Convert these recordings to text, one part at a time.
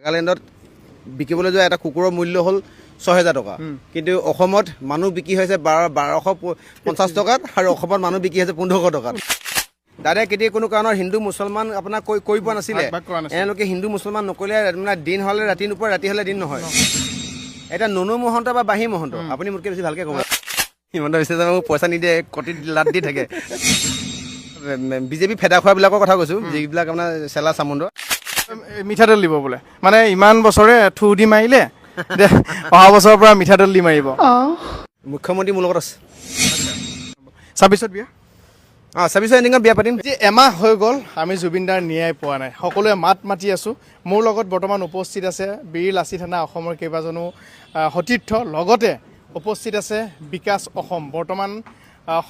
নাগালেণ্ডত বিকিবলৈ যোৱা এটা কুকুৰৰ মূল্য হ'ল ৬,০০০ টকা, কিন্তু অসমত মানুহ বিক্ৰী হৈছে ১২৫০ টকাত আৰু অসমত মানুহ বিক্ৰী হৈছে ১৫০০ টকাত। দাদাই কেতিয়া কোনো কাৰণত হিন্দু মুছলমান আপোনাৰ কৈ পোৱা নাছিলে, এওঁলোকে হিন্দু মুছলমান নকৰিলে মানে দিন হ'লে ৰাতি নোপোৱা, ৰাতি হ'লে দিন নহয়। এতিয়া ননু মহন্ত বা বাঁহী মহন্ত, আপুনি মোতকৈ বেছি ভালকৈ ক'ব। হিমন্ত বিশ্ব শৰ্মাই মোক পইচা নিদিয়ে, কটিত লাট দি থাকে। বিজেপি ফেদা খোৱাবিলাকৰ কথা কৈছোঁ, যিবিলাক আপোনাৰ চেলা চামুণ্ড। মিঠাতেল দিব বোলে, মানে ইমান বছৰে থু দি মাৰিলে, অহা বছৰৰ পৰা মিঠাতেল দি মাৰিব। মুখ্যমন্ত্ৰী মোৰ লগত আছে। ২৬ত বিয়া? ২৬ এণ্ডিঙত বিয়া পাতিম। যে এমাহ হৈ গ'ল আমি জুবিন দাৰ ন্যায় পোৱা নাই, সকলোৱে মাত মাতি আছোঁ। মোৰ লগত বৰ্তমান উপস্থিত আছে বীৰ লাচিত থানা অসমৰ কেইবাজনো সতীৰ্থ, লগতে উপস্থিত আছে বিকাশ অসম, বৰ্তমান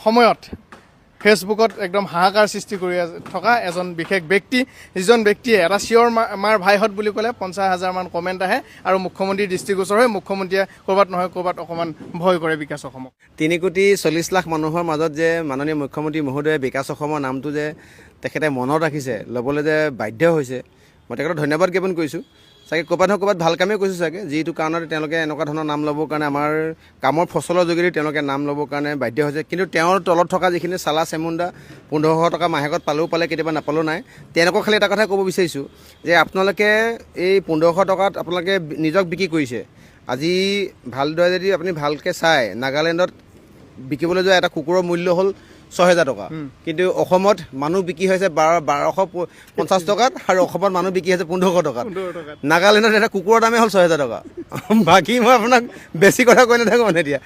সময়ত ফেচবুকত একদম হাহাকাৰ সৃষ্টি কৰি থকা এজন বিশেষ ব্যক্তি, যিজন ব্যক্তিয়ে এটা চিঞৰ মাৰ ভাইহঁত বুলি ক'লে ৫০,০০০ মান কমেণ্ট আহে আৰু মুখ্যমন্ত্ৰীৰ দৃষ্টিগোচৰ হয়। মুখ্যমন্ত্ৰীয়ে ক'ৰবাত নহয় ক'ৰবাত অকণমান ভয় কৰে বিকাশ অসমক। ৩,৪০,০০,০০০ মানুহৰ মাজত যে মাননীয় মুখ্যমন্ত্ৰী মহোদয়ে বিকাশ অসমৰ নামটো যে তেখেতে মনত ৰাখিছে, ল'বলৈ যে বাধ্য হৈছে, মই তেখেতক ধন্যবাদ জ্ঞাপন কৰিছোঁ। চাগে ক'ৰবাত নহয় ক'ৰবাত ভাল কামেই কৰিছোঁ চাগে, যিটো কাৰণত তেওঁলোকে এনেকুৱা ধৰণৰ নাম ল'বৰ কাৰণে, আমাৰ কামৰ ফচলৰ যোগেদি তেওঁলোকে নাম ল'বৰ কাৰণে বাধ্য হৈছে। কিন্তু তেওঁৰ তলত থকা যিখিনি চালা চেমুণ্ডা ১৫০০ টকা মাহেকত পালেও পালে, কেতিয়াবা নাপালেও নাই, তেওঁলোকক খালি এটা কথাই ক'ব বিচাৰিছোঁ যে আপোনালোকে এই ১৫০০ টকাত আপোনালোকে নিজক বিক্ৰী কৰিছে। আজি ভালদৰে যদি আপুনি ভালকৈ চায়, নাগালেণ্ডত বিকিবলৈ যোৱা এটা কুকুৰৰ মূল্য হ'ল ৬,০০০ টকা, কিন্তু অসমত মানুহ বিক্ৰী হৈছে ১২৫০ টকাত আৰু অসমত মানুহ বিক্ৰী হৈছে ১৫০০ টকাত। নাগালেণ্ডত এটা কুকুৰৰ দামেই হ'ল ৬,০০০ টকা। বাকী মই আপোনাক বেছি কথা কৈ নাথাকোঁ মানে এতিয়া,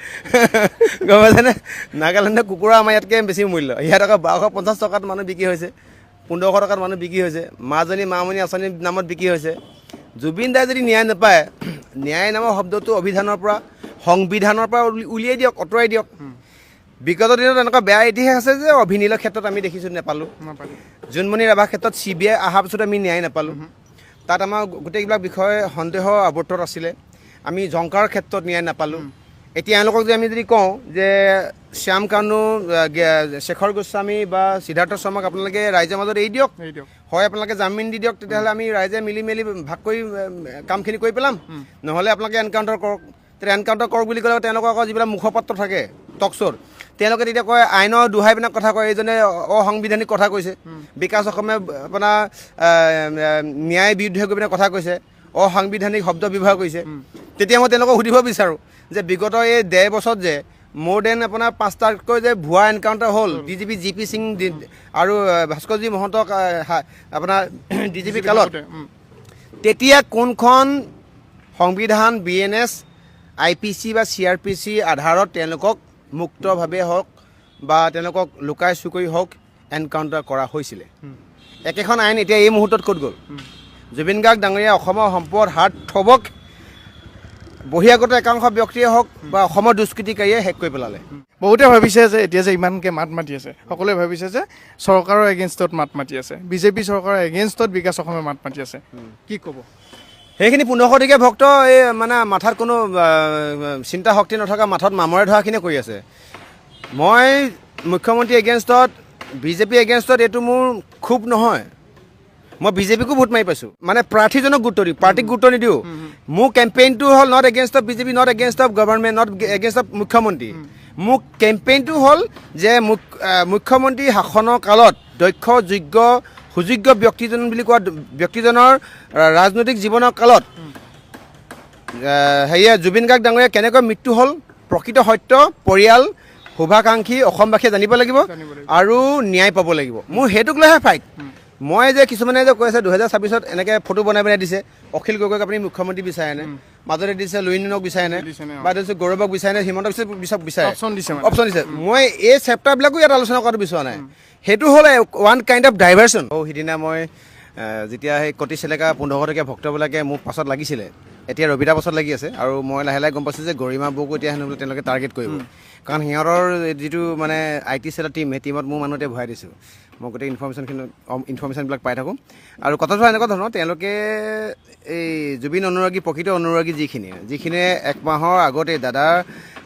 গম পাইছেনে? নাগালেণ্ডৰ কুকুৰা আমাৰ ইয়াতকৈ বেছি মূল্য। ইয়াত আকৌ ১২৫০ টকাত মানুহ বিক্ৰী হৈছে, ১৫০০ টকাত মানুহ বিক্ৰী হৈছে, মামণি আঁচনিৰ নামত বিক্ৰী হৈছে। জুবিন দাই যদি ন্যায় নাপায়, ন্যায় নামৰ শব্দটো অভিধানৰ পৰা, সংবিধানৰ পৰা উলিয়াই দিয়ক, আঁতৰাই দিয়ক। বিগত দিনত এনেকুৱা বেয়া ইতিহাস আছে যে অভিনীলৰ ক্ষেত্ৰত আমি দেখিছোঁ নাপালোঁ, জোনমণি ৰাভাৰ ক্ষেত্ৰত CBI অহাৰ পিছত আমি ন্যায় নাপালোঁ। তাত আমাৰ গোটেইবিলাক বিষয়ে সন্দেহ আৱৰ্তত আছিলে, আমি জংকাৰৰ ক্ষেত্ৰত ন্যায় নাপালোঁ। এতিয়া এওঁলোকক যে আমি যদি কওঁ যে শ্যাম কানু, শেখৰ গোস্বামী বা সিদ্ধাৰ্থ শৰ্মাক আপোনালোকে ৰাইজৰ মাজত এৰি দিয়ক, হয় আপোনালোকে জামিন দি দিয়ক, তেতিয়াহ'লে আমি ৰাইজে মিলি ভাগ কৰি কামখিনি কৰি পেলাম, নহ'লে আপোনালোকে এনকাউণ্টাৰ কৰক। তেতিয়া এনকাউণ্টাৰ কৰক বুলি ক'লে তেওঁলোকৰ আকৌ যিবিলাক মুখপাত্ৰ থাকে টকশ্ব'ত, তেওঁলোকে তেতিয়া কয় আইনৰ দোহাই পিনে কথা কয়, এইজনে অসাংবিধানিক কথা কৈছে। বিকাশ অসমে আপোনাৰ ন্যায় বিৰুদ্ধে গৈ পিনে কথা কৈছে, অসাংবিধানিক শব্দ ব্যৱহাৰ কৰিছে। তেতিয়া মই তেওঁলোকক সুধিব বিচাৰোঁ যে বিগত এই ১.৫ বছৰত যে মোৰ দেন আপোনাৰ ৫টাতকৈ যে ভুৱা এনকাউণ্টাৰ হ'ল, DGP GP সিং আৰু ভাস্কৰজী মহন্তক আপোনাৰ DGP কালত, তেতিয়া কোনখন সংবিধান, BNS, IPC বা CRPC আধাৰত তেওঁলোকক মুক্তভাৱে হওক বা তেওঁলোকক লুকাই চুকুৰি হওক এনকাউণ্টাৰ কৰা হৈছিলে? একেখন আইন এতিয়া এই মুহূৰ্তত ক'ত গ'ল? জুবিন গাৰ্গ ডাঙৰীয়া অসমৰ সম্পদ হাত থবক বহিৰাগত একাংশ ব্যক্তিয়ে হওক বা অসমৰ দুষ্কৃতিকাৰীয়ে শেষ কৰি পেলালে। বহুতে ভাবিছে যে এতিয়া যে ইমানকৈ মাত মাতি আছে, সকলোৱে ভাবিছে যে চৰকাৰৰ এগেইনষ্টত মাত মাতি আছে, বিজেপি চৰকাৰৰ এগেইনষ্টত বিকাশ অসমে মাত মাতি আছে, কি ক'ব? সেইখিনি ১৫০০ টকীয়া ভক্ত এই মানে মাথাত কোনো চিন্তা শক্তি নথকা, মাথাত মামৰে ধৰাখিনিয়ে কৰি আছে। মই মুখ্যমন্ত্ৰী এগেইনষ্টত, বিজেপি এগেইনষ্টত এইটো মোৰ খুব নহয়। মই বিজেপিকো ভোট মাৰি পাইছোঁ, মানে প্ৰাৰ্থীজনক গুৰুত্ব দিওঁ, পাৰ্টীক গুৰুত্ব নিদিওঁ। মোৰ কেম্পেইনটো হ'ল not against of BJP, not against of government, not against of মুখ্যমন্ত্ৰী। মোৰ কেম্পেইনটো হ'ল যে মুখ্যমন্ত্ৰী শাসনৰ কালত দক্ষ, যোগ্য, সুযোগ্য ব্যক্তিজন বুলি কোৱা ব্যক্তিজনৰ ৰাজনৈতিক জীৱনৰ কালত জুবিন গাৰ্গ ডাঙৰীয়া কেনেকৈ মৃত্যু হ'ল, প্ৰকৃত সত্য পৰিয়াল, শুভাকাংক্ষী অসমবাসীয়ে জানিব লাগিব আৰু ন্যায় পাব লাগিব। মোৰ সেইটোক লৈহে ফাইট। মই যে কিছুমানে যে কৈ আছে ২০২৬ত এনেকৈ ফটো বনাই পিনে দিছে, অখিল গগৈক আপুনি মুখ্যমন্ত্ৰী বিচাৰেনে, মাজতে দিছে লুইনক বিচাৰেনে, বা দিছে গৌৰৱক বিচাৰেনে, হিমন্ত বিশ্ব বিচাৰে, অপশ্যন দিছে। মই এই চেপ্টাৰবিলাকো ইয়াত আলোচনা কৰাটো বিচৰা নাই। সেইটো হ'ল ওৱান কাইণ্ড অফ ডাইভাৰ্চন। সিদিনা মই যেতিয়া সেই কটি চেলেকা ১৫০০ টকীয়া ভক্তবিলাকে মোক পাছত লাগিছিলে, এতিয়া ৰবিতা পাছত লাগি আছে, আৰু মই লাহে লাহে গম পাইছোঁ যে গৰিমা বৌকো এতিয়া হেনো তেওঁলোকে টাৰ্গেট কৰিব, কাৰণ সিহঁতৰ যিটো মানে IT চেলৰ টীম, সেই টীমত মোৰ মানুহ এতিয়া ভৰাই দিছোঁ। মই গোটেই ইনফৰ্মেশ্যনবিলাক পাই থাকোঁ। আৰু কথাটো এনেকুৱা ধৰণৰ, তেওঁলোকে এই জুবিন অনুৰাগী, প্ৰকৃত অনুৰাগী যিখিনিয়ে ১ মাহৰ আগতে দাদাৰ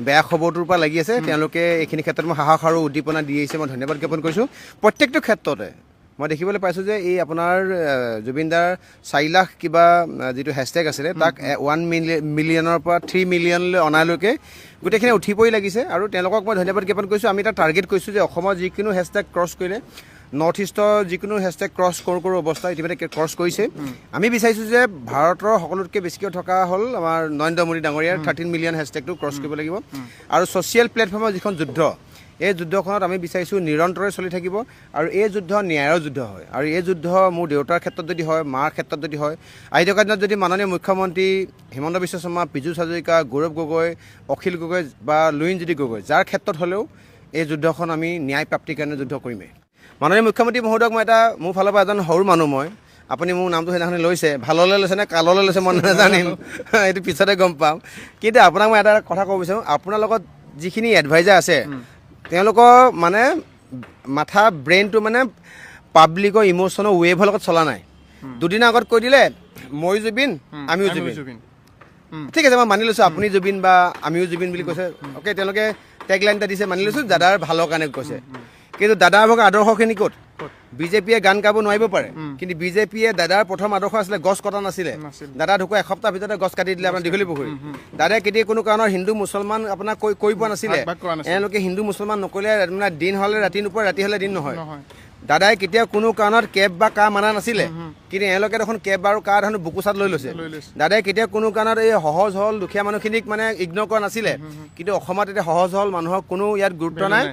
বেয়া খবৰটোৰ পৰা লাগি আছে, তেওঁলোকে এইখিনি ক্ষেত্ৰত মই সাহস আৰু উদ্দীপনা দি আহিছে, মই ধন্যবাদ জ্ঞাপন কৰিছোঁ। প্ৰত্যেকটো ক্ষেত্ৰতে মই দেখিবলৈ পাইছোঁ যে এই আপোনাৰ জুবিনদাৰ 4 লাখ কিবা যিটো হেছটেগ আছিলে তাক 1 মিলিয়নৰ পৰা 3 মিলিয়নলৈ অনালৈকে গোটেইখিনি উঠি পৰি লাগিছে আৰু তেওঁলোকক মই ধন্যবাদ জ্ঞাপন কৰিছোঁ আমি এটা টাৰ্গেট কৰিছোঁ যে অসমৰ যিকোনো হেছটেগ ক্ৰছ কৰিলে নৰ্থ ইষ্টৰ যিকোনো হেছটেগ ক্ৰছ কৰোঁ অৱস্থা ইতিমধ্যে ক্ৰছ কৰিছে আমি বিচাৰিছোঁ যে ভাৰতৰ সকলোতকৈ বেছিকৈ থকা হ'ল আমাৰ নৰেন্দ্ৰ মোদী ডাঙৰীয়াৰ 13 মিলিয়ন হেছটেগটো ক্ৰছ কৰিব লাগিব আৰু ছ'চিয়েল প্লেটফৰ্মৰ যিখন যুদ্ধ এই যুদ্ধখনত আমি বিচাৰিছোঁ নিৰন্তৰে চলি থাকিব আৰু এই যুদ্ধ ন্যায়ৰ যুদ্ধ হয় আৰু এই যুদ্ধ মোৰ দেউতাৰ ক্ষেত্ৰত যদি হয় মাৰ ক্ষেত্ৰত যদি হয় আহি থকা দিনত যদি মাননীয় মুখ্যমন্ত্ৰী হিমন্ত বিশ্ব শৰ্মা পীযুষ হাজৰিকা গৌৰৱ গগৈ অখিল গগৈ বা লুৰিণজ্যোতি গগৈ যাৰ ক্ষেত্ৰত হ'লেও এই যুদ্ধখন আমি ন্যায় প্ৰাপ্তিৰ কাৰণে যুদ্ধ কৰিমেই মাননীয় মুখ্যমন্ত্ৰী মহোদয়ক মই এটা মোৰ ফালৰ পৰা এজন সৰু মানুহ মই আপুনি মোৰ নামটো সেইদিনাখন লৈছে ভাললৈ লৈছে নে কাললৈ লৈছে মই নাজানিম এইটো পিছতে গম পাম কিন্তু আপোনাক মই এটা কথা ক'ব বিচাৰোঁ আপোনাৰ লগত যিখিনি এডভাইজাৰ আছে তেওঁলোকৰ মানে মাথা ব্ৰেইনটো মানে পাব্লিকৰ ইম'চনৰ ৱেভৰ লগত চলা নাই দুদিনৰ আগত কৈ দিলে মই জুবিন আমিও জুবিন ঠিক আছে মই মানি লৈছোঁ আপুনি জুবিন বা আমিও জুবিন বুলি কৈছে অ'কে তেওঁলোকে টেগলাইন এটা দিছে মানি লৈছোঁ দাদাৰ ভালৰ কাৰণে কৈছে কিন্তু দাদাৰ ভাগৰ আদৰ্শখিনি ক'ত বিজেপিয়ে গান গাব নোৱাৰিব পাৰে কিন্তু বিজেপিয়ে দাদাৰ প্ৰথম আদৰ্শ আছিলে গছ কটা নাছিলে দাদা ঢুকুৱা এসপ্তাহ ভিতৰতে গছ কাটি দিলে আপোনাৰ দীঘলী পুখুৰী দাদাই কেতিয়া কোনো কাৰণত হিন্দু মুছলমান আপোনাৰ কৈ পোৱা নাছিলে এওঁলোকে হিন্দু মুছলমান নকৰিলে মানে দিন হ'লে ৰাতি নোপোৱা ৰাতি হ'লে দিন নহয় দাদাই কেতিয়াও কোনো কাৰণত কেব বা কাৰ মানা নাছিলে কিন্তু এওঁলোকে দেখোন কেব আৰু কাৰ দেখোন বুকু চাত লৈ লৈছে দাদাই কেতিয়াও কোনো কাৰণত এই সহজ সৰল দুখীয়া মানুহখিনিক মানে ইগন'ৰ কৰা নাছিলে কিন্তু অসমত এতিয়া সহজ সৰল মানুহৰ কোনো ইয়াত গুৰুত্ব নাই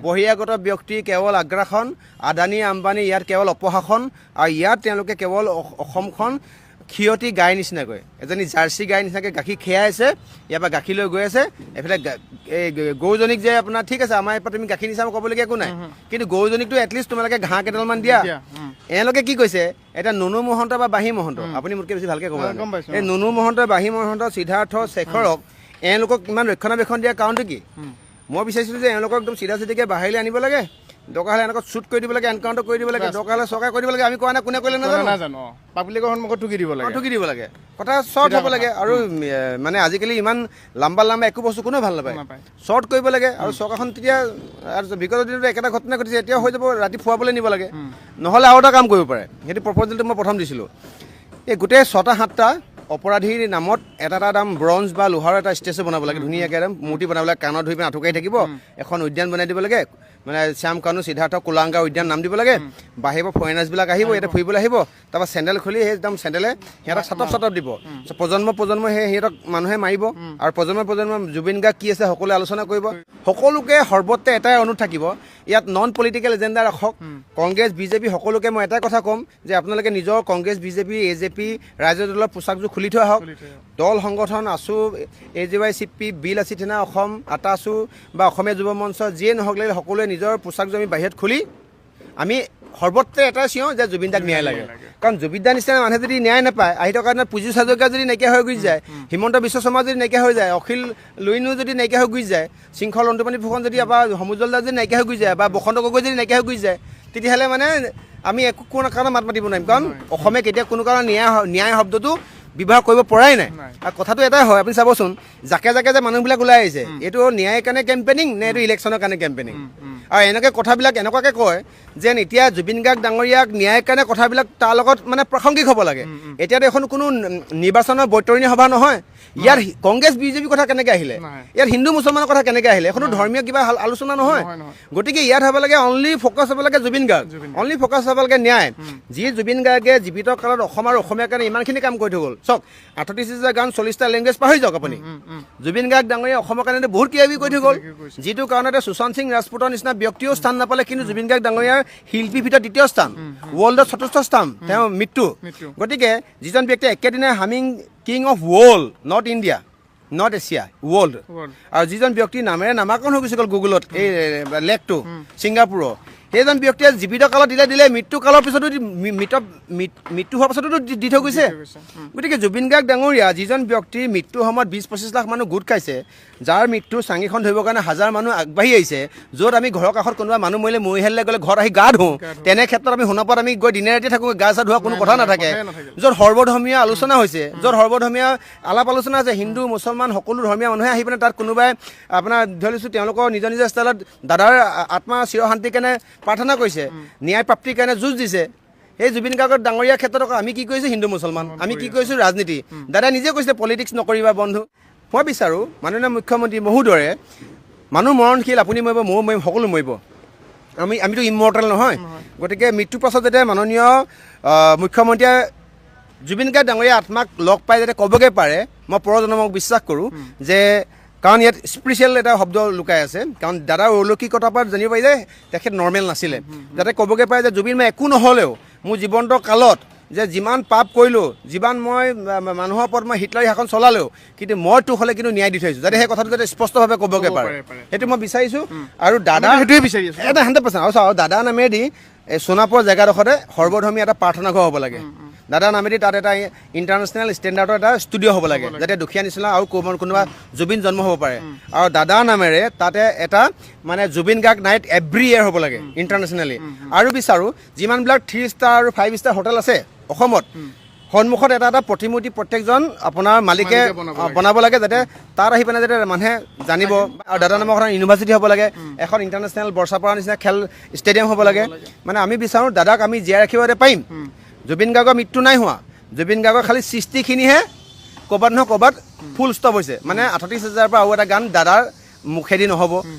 বহিৰাগত ব্যক্তি কেৱল আগ্ৰাসন আদানী আম্বানী ইয়াত কেৱল অপশাসন আৰু ইয়াত তেওঁলোকে কেৱল অসমখন ক্ষীয়তী গাই নিচিনাকৈ এজনী জাৰ্চি গাই নিচিনাকৈ গাখীৰ খীৰাই আছে ইয়াৰ পৰা গাখীৰ লৈ গৈ আছে এফালে এই গৰুজনীক যে আপোনাৰ ঠিক আছে আমাৰ ইয়াৰ তুমি গাখীৰ নিচাম ক'বলগীয়া একো নাই কিন্তু গৰুজনীকতো এটলিষ্ট তোমালোকে ঘাঁহ কেইডালমান দিয়া এওঁলোকে কি কৈছে এতিয়া নুনু মহন্ত বা বাঁহী মহন্ত আপুনি মোতকৈ বেছি ভালকৈ ক'ব এই নুনু মহন্ত বাঁহী মহন্ত সিদ্ধাৰ্থ শেখৰক এওঁলোকক ইমান ৰক্ষণাবেক্ষণ দিয়াৰ কাৰণটো কি মই বিচাৰিছিলোঁ যে এওঁলোকক একদম চিধা চিধিকৈ বাহিৰলৈ আনিব লাগে দৰকাৰ হ'লে এনেকৈ শ্বুট কৰি দিব লাগে এনকাউণ্টাৰ কৰি দিব লাগে দৰকাৰ হ'লে চৰকাৰ কৰি দিব লাগে আমি কোৱা নাই কোনে কৰিলে নাজানো পাব্লিকৰ সন্মুখত ঠুকি দিব লাগে কথা শ্বৰ্ট হ'ব লাগে আৰু মানে আজিকালি ইমান লাম্বা একো বস্তু কোনেও ভাল নাপায় শ্বৰ্ট কৰিব লাগে আৰু চৰকাৰখন তেতিয়া বিগত দিনত একেটা ঘটনা ঘটিছে এতিয়াও হৈ যাব ৰাতি ফুৱাবলৈ নিব লাগে নহ'লে আৰু এটা কাম কৰিব পাৰে সেইটো প্ৰপ'জেলটো মই প্ৰথম দিছিলোঁ এই গোটেই 6টা-7টা অপৰাধীৰ নামত এটা দাম ব্ৰঞ্জ বা লোহাৰ এটা ষ্টেচু বনাব লাগে ধুনীয়াকৈ একদম মূৰ্তি বনাব লাগে কাণত ধৰি পিনে আঁঠুকাই থাকিব এখন উদ্যান বনাই দিব লাগে মানে শ্যাম কানু সিদ্ধাৰ্থ কুলাংগা উদ্যান নাম দিব লাগে বাহিৰৰ ফৰেনাৰ্ছবিলাক আহিব ইয়াতে ফুৰিবলৈ আহিব তাৰপৰা চেণ্ডেল খুলি সেই একদম চেণ্ডেলে সিহঁতক চাটপ দিব প্ৰজন্ম সেই সিহঁতক মানুহে মাৰিব আৰু প্ৰজন্ম জুবিন গাৰ্গ কি আছে সকলোৱে আলোচনা কৰিব সকলোকে সৰ্বত্ৰে এটাই অনুৰোধ থাকিব ইয়াত নন পলিটিকেল এজেণ্ডা ৰাখক কংগ্ৰেছ বিজেপি সকলোকে মই এটাই কথা ক'ম যে আপোনালোকে নিজৰ কংগ্ৰেছ বিজেপি এজেপি ৰাজ্য দলৰ পোচাকযোৰ খুলি থোৱা হওক দল সংগঠন আছু AJYCP বিল আছি থানা অসম আটাছু বা অসমীয়া যুৱ মঞ্চ যিয়ে নহওক লাগিলে সকলোৱে নিজৰ পোচাকযোৰ আমি বাহিৰত খুলি আমি সৰ্বত্ৰে এটাই চিঞৰ যে জুবিন দাক ন্যায় লাগে কাৰণ জুবিন দাৰ নিচিনা মানুহে যদি ন্যায় নাপায় আহি থকা দিনত পীযুষ হাজৰিকা যদি নাইকিয়া হৈ গুচি যায় হিমন্ত বিশ্ব শৰ্মা যদি নাইকিয়া হৈ যায় অখিল লুইনো যদি নাইকিয়া হৈ গুচি যায় শৃংখল অন্তপাণী ফুকন যদি বা সমুজ্জ্বল দাস যদি নাইকিয়া হৈ গুচি যায় বা বসন্ত গগৈ যদি নাইকিয়া হৈ গুচি যায় তেতিয়াহ'লে মানে আমি একো কোনো কাৰণত মাত মাতিব নোৱাৰিম কাৰণ অসমে কেতিয়া কোনো কাৰণত ন্যায় শব্দটো ব্যৱহাৰ কৰিব পৰাই নাই আৰু কথাটো এটাই হয় আপুনি চাবচোন জাকে যে মানুহবিলাক ওলাই আহিছে এইটো ন্যায়ৰ কাৰণে কেম্পেইনিং নে এইটো ইলেকশ্যনৰ কাৰণে কেম্পেইনিং আৰু এনেকৈ কথাবিলাক এনেকুৱাকৈ কয় যেন এতিয়া জুবিন গাৰ্গ ডাঙৰীয়াক ন্যায়ৰ কাৰণে কথাবিলাক তাৰ লগত মানে প্ৰাসংগিক হ'ব লাগে এতিয়াতো এখন কোনো নিৰ্বাচনৰ বৈতৰণী সভা নহয় ইয়াত কংগ্ৰেছ বিজেপিৰ কথা কেনেকৈ আহিলে ইয়াত হিন্দু মুছলমানৰ কথা কেনেকৈ আহিলে এখনো ধৰ্মীয় কিবা আলোচনা নহয় গতিকে ইয়াত হ'ব লাগে অনলি ফ'কাছ হ'ব লাগে জুবিন গাৰ্গ অনলি ফ'কাছ হ'ব লাগে ন্যায় যি জুবিন গাৰ্গে জীৱিত কালত অসম আৰু অসমীয়াৰ কাৰণে ইমানখিনি কাম কৰি থৈ গ'ল চাওক 38টা গান 40টা লেংগুৱেজ পাহৰি যাওক আপুনি জুবিন গাৰ্গ ডাঙৰীয়া অসমৰ কাৰণে বহুত কিবা কিবি কৰি থৈ গ'ল যিটো কাৰণতে সুশান্ত সিং ৰাজপুতৰ নিচিনা ব্যক্তিও স্থান নাপালে কিন্তু জুবিন গাৰ্গ ডাঙৰীয়াৰ শিল্পীৰ ভিতৰত 2য় স্থান ৱৰ্ল্ডৰ 4ৰ্থ স্থান তেওঁ মৃত্যু গতিকে যিজন ব্যক্তিয়ে একেদিনাই humming king of world not India not Asia world আৰু যিজন ব্যক্তিৰ নামেৰে নামাকৰণ হৈ গুচি গ'ল গুগলত এই লেকটো ছিংগাপুৰৰ সেইজন ব্যক্তিয়ে জীৱিত কালত দিলে মৃত্যু কালৰ পিছতো মৃত্যু হোৱাৰ পাছতো দি থৈ গৈছে গতিকে জুবিন গাৰ্গ ডাঙৰীয়া যিজন ব্যক্তিৰ মৃত্যুৰ সময়ত 20-25 লাখ মানুহ গোট খাইছে যাৰ মৃত্যুৰ চাঙিখন ধৰিবৰ কাৰণে হাজাৰ মানুহ আগবাঢ়ি আহিছে, য'ত আমি ঘৰৰ কাষত কোনোবা মানুহ মৰিলে মৰিহালিলে গ'লে ঘৰত আহি গা ধুওঁ, তেনে ক্ষেত্ৰত আমি শুনা পোৱাত আমি গৈ দিনে ৰাতি থাকোঁ, গা চা ধোৱা কোনো কথা নাথাকে। য'ত সৰ্বধৰ্মীয় আলোচনা হৈছে, য'ত সৰ্বধৰ্মীয় আলাপ আলোচনা আছে, হিন্দু মুছলমান সকলো ধৰ্মীয় মানুহে আহি পিনে তাত কোনোবাই আপোনাৰ ধৰি লৈছোঁ তেওঁলোকৰ নিজৰ নিজৰ ষ্টাইলত দাদাৰ আত্মা চিৰশান্তিৰ কাৰণে প্ৰাৰ্থনা কৰিছে, ন্যায় প্ৰাপ্তিৰ কাৰণে যুঁজ দিছে। সেই জুবিন গাৰ্গৰ ডাঙৰীয়া ক্ষেত্ৰত আমি কি কৰিছোঁ, হিন্দু মুছলমান আমি কি কৰিছোঁ, ৰাজনীতি। দাদাই নিজে কৈছে পলিটিক্স নকৰিবা বন্ধু। মই বিচাৰোঁ মাননীয় মুখ্যমন্ত্ৰী মহোদয়ে, মানুহ মৰণশীল, আপুনি মৰিব ময়ো মৰিম, সকলো মৰিব, আমিতো ইমৰ্টেল নহয়। গতিকে মৃত্যুৰ পাছত যাতে মাননীয় মুখ্যমন্ত্ৰীয়ে জুবিন গাৰ্গ ডাঙৰীয়া আত্মাক লগ পাই যাতে ক'বগৈ পাৰে, মই পৰজনমক বিশ্বাস কৰোঁ যে, কাৰণ ইয়াত স্পেচিয়েল এটা শব্দ লুকাই আছে, কাৰণ দাদাৰ অলৌকিকতাৰ পৰা জানিব পাৰি যে তেখেত নৰ্মেল নাছিলে, যাতে ক'বগৈ পাৰে যে জুবিন মই একো নহ'লেও মোৰ জীৱন্ত কালত যে যিমান পাপ কৰিলোঁ, যিমান মই মানুহৰ ওপৰত মই হিটলাৰী শাসন চলালেও, কিন্তু মই তোক হ'লে কিন্তু ন্যায় দি থৈছোঁ, যাতে সেই কথাটো যাতে স্পষ্টভাৱে ক'বগৈ পাৰে, সেইটো মই বিচাৰিছোঁ। আৰু দাদা সেইটোৱে বিচাৰি আছোঁ, এটা 100%। আৰু চাওঁ দাদা নামেদি এই সোণাপুৰ জেগাডোখৰতে সৰ্বধৰ্মীয় এটা প্ৰাৰ্থনা ঘৰ হ'ব লাগে। দাদা নামেদি তাত এটা ইণ্টাৰনেশ্যনেল ষ্টেণ্ডাৰ্ডৰ এটা ষ্টুডিঅ' হ'ব লাগে, যাতে দুখীয়া নিচিনা আৰু কোনোবা জুবিন জন্ম হ'ব পাৰে। আৰু দাদা নামেৰে তাতে এটা মানে Zubeen Garg night every year হ'ব লাগে ইণ্টাৰনেশ্যনেলি। আৰু বিচাৰোঁ যিমানবিলাক 3 ষ্টাৰ আৰু 5 ষ্টাৰ হোটেল আছে অসমত, সন্মুখত এটা এটা প্ৰতিমূৰ্তি প্ৰত্যেকজন আপোনাৰ মালিকে বনাব লাগে, যাতে তাত আহি পিনে যাতে মানুহে জানিব। আৰু দাদা নামৰ এখন ইউনিভাৰ্চিটি হ'ব লাগে, এখন ইণ্টাৰনেশ্যনেল বৰ্ষাপাৰা নিচিনা খেল ষ্টেডিয়াম হ'ব লাগে। মানে আমি বিচাৰোঁ দাদাক আমি জীয়াই ৰাখিব পাৰিম। জুবিন গাৰ্গৰ মৃত্যু নাই হোৱা, জুবিন গাৰ্গৰ খালি সৃষ্টিখিনিহে ক'ৰবাত নহয় ক'ৰবাত ফুল ষ্টপ হৈছে। মানে 38,000 পৰা আৰু এটা গান দাদাৰ মুখেদি নহ'ব,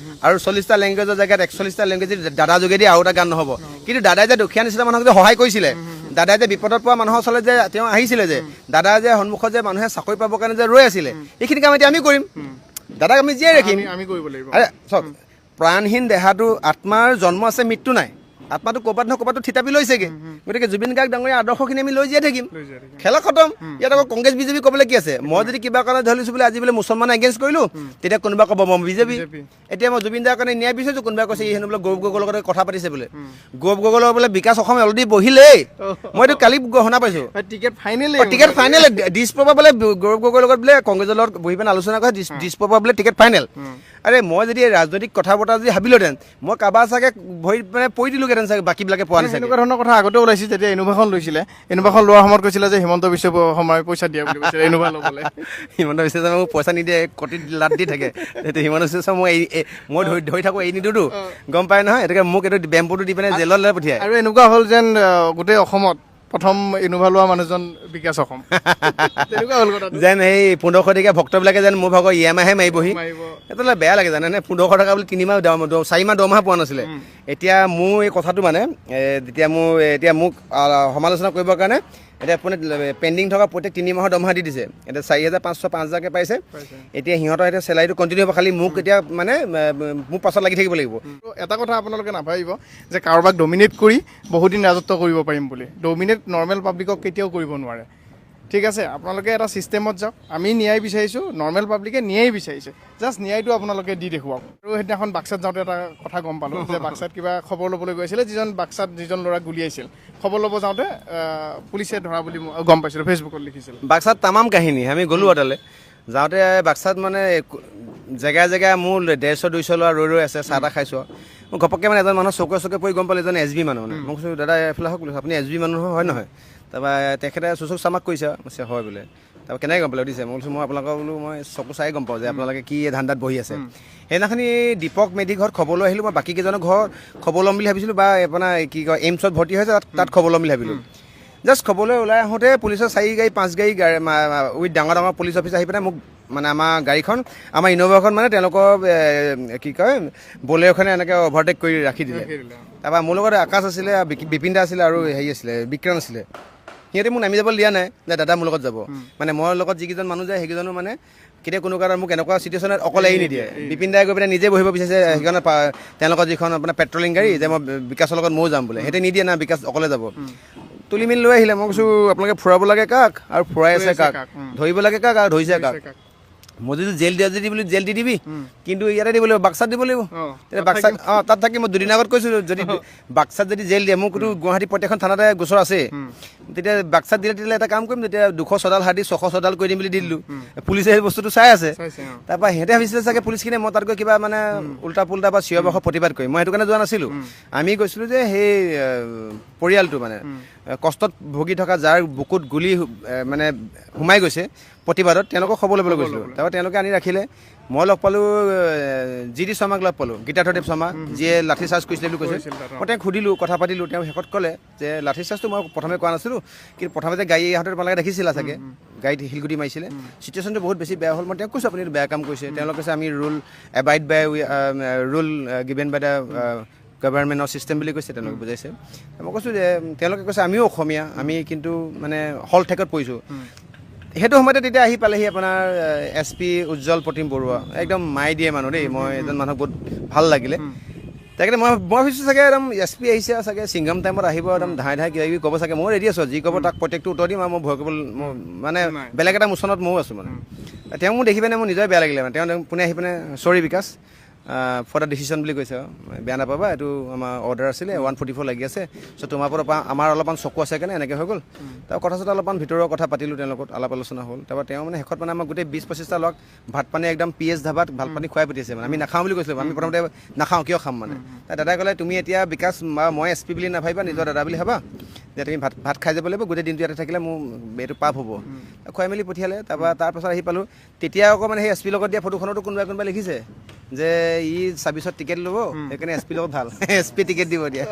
আৰু 40টা লেংগুৱেজৰ জেগাত 41টা লেংগুৱেজ দাদা যোগেদি আৰু এটা গান নহ'ব। কিন্তু দাদাই যে দুখীয়া নিচিনা মানুহক যে সহায় কৰিছিলে, দাদাই যে বিপদত পৰা মানুহৰ ওচৰলৈ যে তেওঁ আহিছিলে, যে দাদাই যে সন্মুখত যে মানুহে চাকৰি পাবৰ কাৰণে যে ৰৈ আছিলে, এইখিনি কাম এতিয়া আমি কৰিম, দাদাক আমি জীয়াই ৰাখিম। আমি কৰিব লাগিব। আৰে চাওক, প্ৰাণহীন দেহাটো আত্মাৰ জন্ম আছে, মৃত্যু নাই। আত্মাটো ক'ৰবাত নহয় ক'ৰবাতো থিতাপি লৈছেগৈ। গতিকে জুবিন গাৰ্গ ডাঙৰীয়া আদৰ্শখিনি আমি লৈ জীয়াই থাকিম। খেলা খতম। ইয়াত আকৌ কংগ্ৰেছ বিজেপি ক'বলৈ কি আছে? মই যদি কিবা কাৰণে ধৰি লৈছোঁ বোলে আজি বোলে মুছলমানে এগেইনষ্ট কৰিলোঁ, তেতিয়া কোনোবা ক'ব মই বিজেপি। এতিয়া মই জুবিন দাৰ কাৰণে ন্যায় বিচাৰিছোঁ, কোনোবাই কৈছে ই হেনো বোলে গৌৰৱ গগৈৰ লগত কথা পাতিছে বোলে। গৌৰৱ গগৈৰ বোলে বিকাশ অসম অলৰেডি বহিলেই, মইতো কালি শুনা পাইছোঁ। টিকেট ফাইনেল দিছপুৰৰ পৰা বোলে গৌৰৱ গগৈৰ লগত বোলে কংগ্ৰেছৰ লগত বহি পিনে আলোচনা কৰে, দিছপুৰৰ পৰা বোলে টিকেট ফাইনেল। আৰে মই যদি ৰাজনৈতিক কথা বতৰা যদি ভাবিলোহেঁতেন, মই কাৰোবাৰ চাগে ভৰি মানে পৰি দিলোঁহেঁতেন চাগে, বাকীবিলাকে পোৱা নাছিল। এনেকুৱা ধৰণৰ কথা আগতেও ওলাইছিল, যেতিয়া ইনোভাখন লৈছিলে, ইনোভাখন লোৱাৰ সময়ত কৈছিলে যে হিমন্ত বিশ্ব শৰ্মাই পইচা দিয়া বুলি কৈছিলে ইনোভা ল'বলৈ। হিমন্ত বিশ্ব শৰ্মাই মোক পইচা নিদিয়ে, কটি লাট দি থাকে। হিমন্ত বিশ্ব শৰ্মা মই ধৰি থাকোঁ, এৰি নিদিওঁতো, গম পাই নহয়। এতিয়াকে মোক এইটো বেম্পুটো দি পিনে জেললৈ পঠিয়ায়। আৰু এনেকুৱা হ'ল যেন গোটেই অসমত প্ৰথম ইনোভা লোৱা মানুহজন বিকাশ অসম, তেনেকুৱা হ'ল কথা যেন এই 1500 টকীয়া ভক্তবিলাকে যেন মোৰ ভাগৰ EMI মাৰিবহি। সেইটো বেয়া লাগে জানেনে, 1500 টকা বুলি 3 মাহ 4 মাহ দৰমহা পোৱা নাছিলে। এতিয়া মোৰ এই কথাটো মানে এতিয়া মোক সমালোচনা কৰিবৰ কাৰণে এতিয়া আপুনি পেণ্ডিং থকা প্ৰত্যেক 3 মাহৰ দৰমহা দি দিছে। এতিয়া 4,500 5,000কৈ পাইছে। এতিয়া সিহঁতৰ এতিয়া চেলাৰীটো কণ্টিনিউ হ'ব, খালি মোক এতিয়া মানে মোৰ পাছত লাগি থাকিব লাগিব। এটা কথা আপোনালোকে নাভাবিব যে কাৰোবাক ডমিনেট কৰি বহুদিন ৰাজত্ব কৰিব পাৰিম বুলি। ডমিনেট নৰ্মেল পাব্লিকক কেতিয়াও কৰিব নোৱাৰে, ঠিক আছে? আপোনালোকে এটা ছিষ্টেমত যাওক। আমি ন্যায় বিচাৰিছোঁ, নৰ্মেল পাব্লিকে ন্যায় বিচাৰিছে, জাষ্ট ন্যায়টো আপোনালোকে দি দেখুৱাওক। আৰু সেইদিনাখন বাক্সাত যাওঁতে এটা কথা গম পালোঁ যে বাক্সাত কিবা খবৰ ল'বলৈ গৈছিলে, যিজন ল'ৰাক গুলিয়াইছিল, খবৰ ল'ব যাওঁতে পুলিচে ধৰা বুলি মই গম পাইছিলোঁ, ফেচবুকত লিখিছিল। বাক্সাত তামাম কাহিনী, আমি গ'লোঁ তালৈ। যাওঁতে বাক্সাত মানে জেগাই জেগাই মোৰ 150-200 ল'ৰা ৰৈ আছে, চাহ তাহ খাইছোঁ। মই ঘপককৈ মানে এজন মানুহ চকুৱে পৰি গম পালোঁ এজন SB মানুহ। মানে মই কৈছোঁ দাদা এইফালে হওক, আপুনি SB মানুহ হয় নহয়? তাৰপৰা তেখেতে চুচুক চামাক কৰিছে, কৈছে হয় বোলে। তাৰপৰা কেনেকৈ গম পালে দিছে? মই কৈছোঁ মই আপোনালোকক বোলো মই চকু চাই গম পাওঁ যে আপোনালোকে কি ধান্দাত বহি আছে। সেইদিনাখনি দীপক মেধি ঘৰত খবৰ লৈ আহিলোঁ। মই বাকী কেইজনৰ ঘৰত খবৰ ল'ম বুলি ভাবিছিলোঁ, বা আপোনাৰ কি কয় এইমছত ভৰ্তি হৈছে তাত খবৰ ল'ম বুলি ভাবিলোঁ। জাষ্ট খবৰলৈ ওলাই আহোঁতে পুলিচৰ 4 গাড়ী 5 গাড়ী উইথ ডাঙৰ ডাঙৰ পুলিচ অফিচাৰ আহি পিনে মোক মানে আমাৰ গাড়ীখন, আমাৰ ইন'ভাখন মানে তেওঁলোকৰ কি কয় বলেৰ'খনে এনেকৈ অভাৰটেক কৰি ৰাখি দিলে। তাৰপৰা মোৰ লগত আকাশ আছিলে, বিপিন দা আছিলে, আৰু হেৰি আছিলে বিক্ৰান্ত আছিলে। সিহঁতে মোক নামি যাবলৈ দিয়া নাই যে দাদা মোৰ লগত যাব। মানে মোৰ লগত যিকেইজন মানুহ যায় সেইকেইজনো মানে কেতিয়া কোনো কাৰণত মোক এনেকুৱা চিটুৱেশ্যনত অকলে এৰি নিদিয়ে। বিপিন দাই গৈ পিনে নিজে বহিব বিচাৰিছে সেইখন তেওঁলোকৰ যিখন আপোনাৰ পেট্ৰলিং গাড়ী, যে মই বিকাশৰ লগত ময়ো যাম বোলে। সিহঁতে নিদিয়ে না, বিকাশ অকলে যাব। তুলি মেলি লৈ আহিলে। মই কৈছোঁ আপোনালোকে ফুৰাব লাগে কাক আৰু ফুৰাই আছে কাক, ধৰিব লাগে কাক আৰু ধৰিছে কাক। মই যদি জেল দিয়া যদি বুলি জেল দি দিবি কিন্তু ইয়াতে দিব লাগিব বাক্সাত দিব লাগিব তেতিয়া বাক্সাত তাত থাকি মই দুদিন আগত কৈছিলোঁ যদি বাক্সাত যদি জেল দিয়ে মোকতো গুৱাহাটী প্ৰত্যেকখন থানাতে গোচৰ আছে তেতিয়া বাক্সাত দিলে তেতিয়া এটা কাম কৰিম তেতিয়া 200 ছডাল হাৰ্ডি 600 ছডাল কৰি দিম বুলি দি দিলোঁ পুলিচে সেই বস্তুটো চাই আছে তাৰপৰা সিহঁতে ভাবিছিলে চাগে পুলিচখিনিয়ে মই তাত গৈ কিবা মানে উল্টা পুল্টা বা চিঞৰ বাখৰ প্ৰতিবাদ কৰিম মই সেইটো কাৰণে যোৱা নাছিলোঁ আমি গৈছিলোঁ যে সেই পৰিয়ালটো মানে কষ্টত ভুগি থকা যাৰ বুকুত গুলি মানে সোমাই গৈছে প্ৰতিবাদত তেওঁলোকক খবৰ ল'বলৈ গৈছিলোঁ তাৰপৰা তেওঁলোকে আনি ৰাখিলে মই লগ পালোঁ জি ডি শৰ্মাক লগ পালোঁ গীতাৰ্থদেৱ শৰ্মা যিয়ে লাঠি চাৰ্জ কৰিছিলে বুলি কৈছে মই তেওঁক সুধিলোঁ কথা পাতিলোঁ তেওঁ শেষত ক'লে যে লাঠি চাৰ্জটো মই প্ৰথমে কোৱা নাছিলোঁ কিন্তু প্ৰথমতে গাড়ী হাতত তোমালোকে দেখিছিলা চাগে গাড়ীত শিলগুটি মাৰিছিলে চিটুৱেশ্যনটো বহুত বেছি বেয়া হ'ল মই তেওঁক কৈছোঁ আপুনি বেয়া কাম কৰিছে তেওঁলোকে কৈছে আমি rule abide by rule given by the গভৰ্ণমেণ্টৰ ছিষ্টেম বুলি কৈছে তেওঁলোকে বুজাইছে মই কৈছোঁ যে তেওঁলোকে কৈছে আমিও অসমীয়া আমি কিন্তু মানে হল ঠেকত পৰিছোঁ সেইটো সময়তে তেতিয়া আহি পালেহি আপোনাৰ SP উজ্জ্বল প্ৰতিম বৰুৱা একদম মাই দিয়ে মানুহ দেই মই এজন মানুহক বহুত ভাল লাগিলে তাকে মই ভাবিছোঁ চাগে একদম SP আহিছে চাগে ছিংগাম টাইমত আহিব একদম ধাই কিবা কিবি ক'ব চাগে মই ৰেডি আছোঁ যি ক'ব তাক প্ৰত্যেকটো উত্তৰ দিম আৰু মই ভয় কৰিব মানে বেলেগ এটা মোচনত ময়ো আছোঁ মানে তেওঁ মোক দেখি পিনে মোৰ নিজৰে বেয়া লাগিলে মানে তেওঁ পোনে আহি পিনে চৰি বিকাশ ফৰ দ্য ডিচিশ্যন বুলি কৈছে বেয়া নাপাবা এইটো আমাৰ অৰ্ডাৰ আছিলে 144 লাগি আছে চ' তোমাৰ পৰা আমাৰ অলপমান চকু আছে কাৰণে এনেকৈ হৈ গ'ল তাৰ কথা চথা অলপমান ভিতৰৰ কথা পাতিলোঁ তেওঁৰ লগত আলাপ আলোচনা হ'ল তাৰপৰা তেওঁ মানে শেষত মানে আমাক গোটেই 20-25টা লগ ভাত পানী একদম PH ধাবাত ভাত পানী খুৱাই পঠিয়াইছে মানে আমি নাখাওঁ বুলি কৈছিলোঁ আমি প্ৰথমতে নাখাওঁ কিয় খাম মানে দাদাই ক'লে তুমি এতিয়া বিকাশ মই SP বুলি নাভাবিবা নিজৰ দাদা বুলি ভাবা যে তুমি ভাত খাই যাব লাগিব গোটেই দিনটো ইয়াতে থাকিলে মোৰ এইটো পাপ হ'ব খুৱাই মেলি পঠিয়ালে তাৰপৰা তাৰপাছত আহি পালোঁ তেতিয়া আকৌ মানে সেই SP লগত দিয়া ফটোখনতো কোনোবাই লিখিছে যে ই ছাব্বিছত টিকেট ল'ব সেইকাৰণে SP লগত ভাল SP টিকেট দিব দিয়া